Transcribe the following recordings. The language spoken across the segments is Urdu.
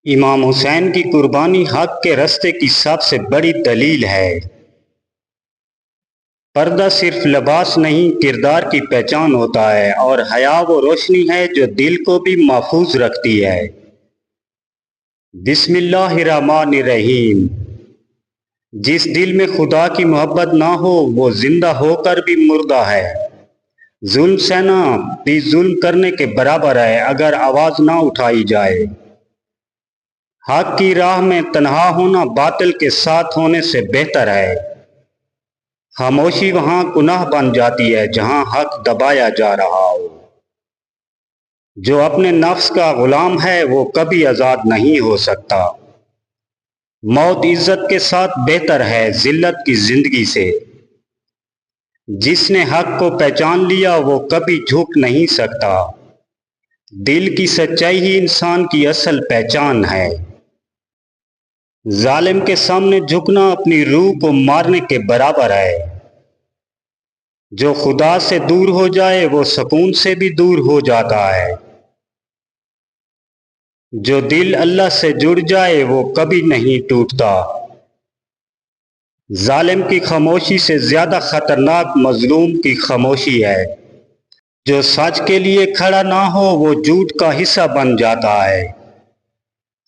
امام حسین کی قربانی حق کے راستے کی سب سے بڑی دلیل ہے۔ پردہ صرف لباس نہیں، کردار کی پہچان ہوتا ہے، اور حیا وہ روشنی ہے جو دل کو بھی محفوظ رکھتی ہے۔ بسم اللہ الرحمن الرحیم۔ جس دل میں خدا کی محبت نہ ہو وہ زندہ ہو کر بھی مردہ ہے۔ ظلم سہنا بھی ظلم کرنے کے برابر ہے اگر آواز نہ اٹھائی جائے۔ حق کی راہ میں تنہا ہونا باطل کے ساتھ ہونے سے بہتر ہے۔ خاموشی وہاں گناہ بن جاتی ہے جہاں حق دبایا جا رہا ہو۔ جو اپنے نفس کا غلام ہے وہ کبھی آزاد نہیں ہو سکتا۔ موت عزت کے ساتھ بہتر ہے ذلت کی زندگی سے۔ جس نے حق کو پہچان لیا وہ کبھی جھک نہیں سکتا۔ دل کی سچائی ہی انسان کی اصل پہچان ہے۔ ظالم کے سامنے جھکنا اپنی روح کو مارنے کے برابر ہے۔ جو خدا سے دور ہو جائے وہ سکون سے بھی دور ہو جاتا ہے۔ جو دل اللہ سے جڑ جائے وہ کبھی نہیں ٹوٹتا۔ ظالم کی خاموشی سے زیادہ خطرناک مظلوم کی خاموشی ہے۔ جو سچ کے لیے کھڑا نہ ہو وہ جھوٹ کا حصہ بن جاتا ہے۔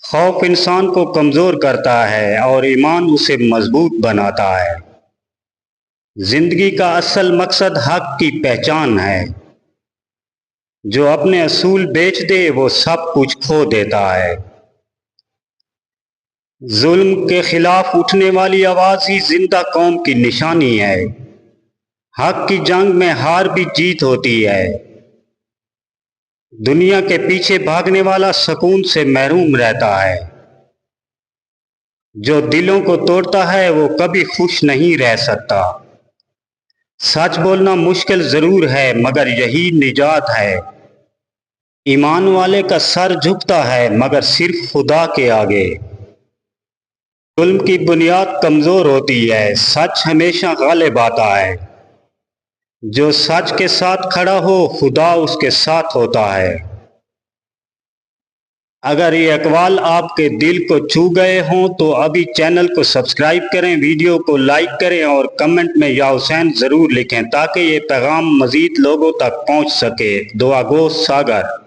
خوف انسان کو کمزور کرتا ہے اور ایمان اسے مضبوط بناتا ہے۔ زندگی کا اصل مقصد حق کی پہچان ہے۔ جو اپنے اصول بیچ دے وہ سب کچھ کھو دیتا ہے۔ ظلم کے خلاف اٹھنے والی آواز ہی زندہ قوم کی نشانی ہے۔ حق کی جنگ میں ہار بھی جیت ہوتی ہے۔ دنیا کے پیچھے بھاگنے والا سکون سے محروم رہتا ہے۔ جو دلوں کو توڑتا ہے وہ کبھی خوش نہیں رہ سکتا۔ سچ بولنا مشکل ضرور ہے مگر یہی نجات ہے۔ ایمان والے کا سر جھکتا ہے مگر صرف خدا کے آگے۔ ظلم کی بنیاد کمزور ہوتی ہے، سچ ہمیشہ غالب آتا ہے۔ جو سچ کے ساتھ کھڑا ہو خدا اس کے ساتھ ہوتا ہے۔ اگر یہ اقوال آپ کے دل کو چھو گئے ہوں تو ابھی چینل کو سبسکرائب کریں، ویڈیو کو لائک کریں اور کمنٹ میں یا حسین ضرور لکھیں تاکہ یہ پیغام مزید لوگوں تک پہنچ سکے۔ دعا گو ساگر۔